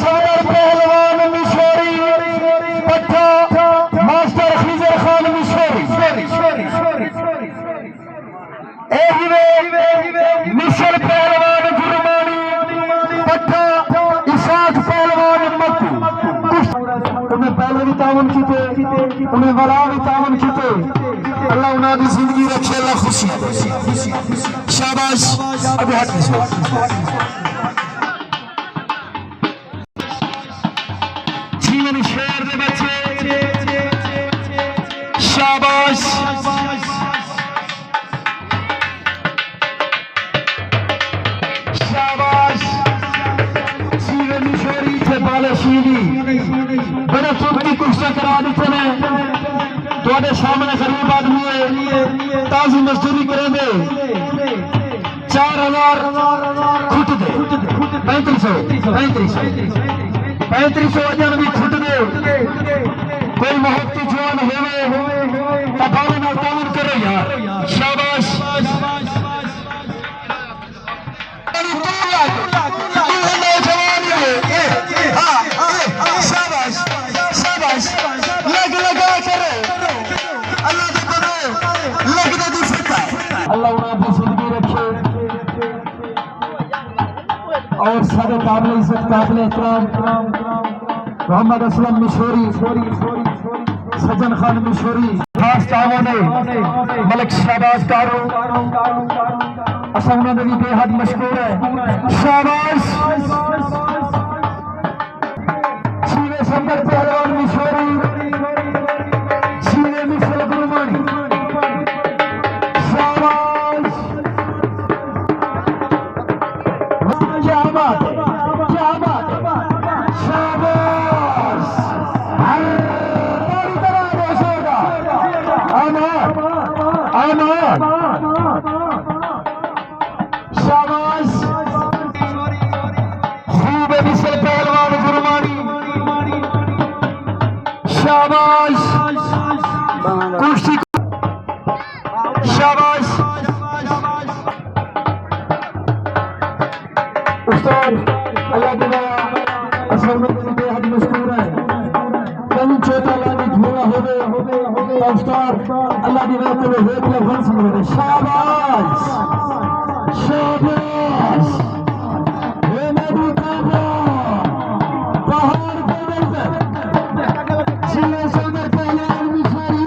सदर पहलवान मिशोरी पट्टा मास्टर खिजर खान मिशोरी मिशर पहलवान गुरमानी पट्टा इसाक पहलवान मक्कू उन्हें पहले भी तावन कीते उन्हें वला भी तावन कीते अल्लाह उन्हें दी जिंदगी रखे अल्लाह खुशी शाबाश अभी हाथ में जीवन शेर दे बच्चे शाबाश शाबाश जीवन शेरी थे बाले शीरी बड़े कीमती कुश्ती करा देते हैं ਤੁਹਾਡੇ ਸਾਹਮਣੇ गरीब आदमी है ताजी मजदूरी करेंगे 4000 खुट दे 3500 अजन भी खुट दे कोई मोहब्बती जवान होवे तबाले नाल तावन करे यार शाबाश शाबाश शाबाश लग लगा करे अल्लाह उन्हें जिंदगी रखे और सारे काबिल इज्जत काबिल एहतराम मोहम्मद असलम मिशोरी सज्जन खान मिशोरी खास तावन मलिक शहबाज कारो असम भी बेहद मशहूर है शाबाश सीवे संदर पहलवान मिशोरी सीवे मिसल गुरमानी शाबाश खूब मिसल पहलवान गुरमानी शाबाश कुश्ती शाबाश उस्ताद अल्लाह ताला असल में बेहद मशहूर है कहीं छोटा लाने धुआं होवे उस्ताद अल्लाह दी बात में एक लफ्ज समझे शाबाश शाबाश ये नबी का पहाड़ पे नजर जिले सदर पहलवान मिशोरी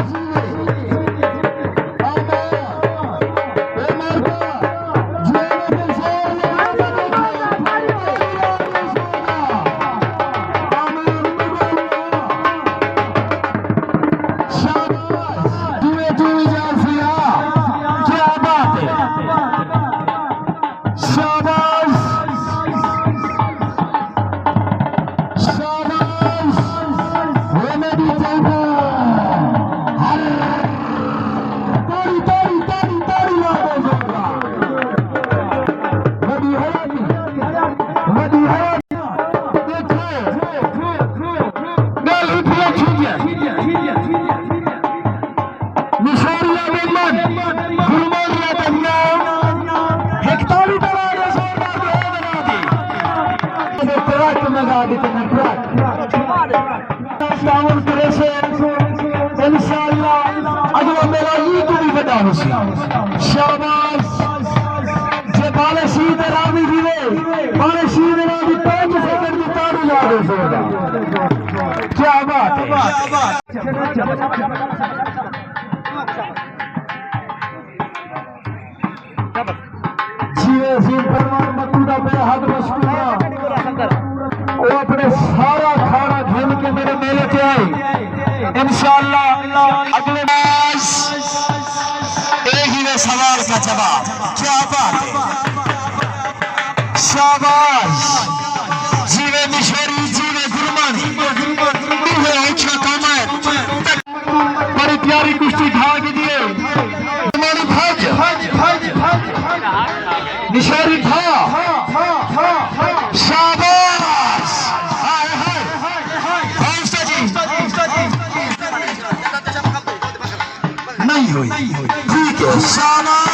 शाबाश जे बाले शीद रामी जीवे बाले शीद रामी 5 सेकंड की ताड़ी याद हो सोदा क्या बात है जीवे सीन फरमान मकूदा बेहद मशहूर वो अपने सारा खाना घूम के मेरे मेले पे आए इंशाअल्लाह अगले सवाल का जवाब क्या बात है शाबाश जीवे मिशोरी जीवे गुरमानी अच्छा काम है बड़ी प्यारी कुश्ती भाग दिए मिशोरी था शाबाश नहीं हुई ठीक है शाबाश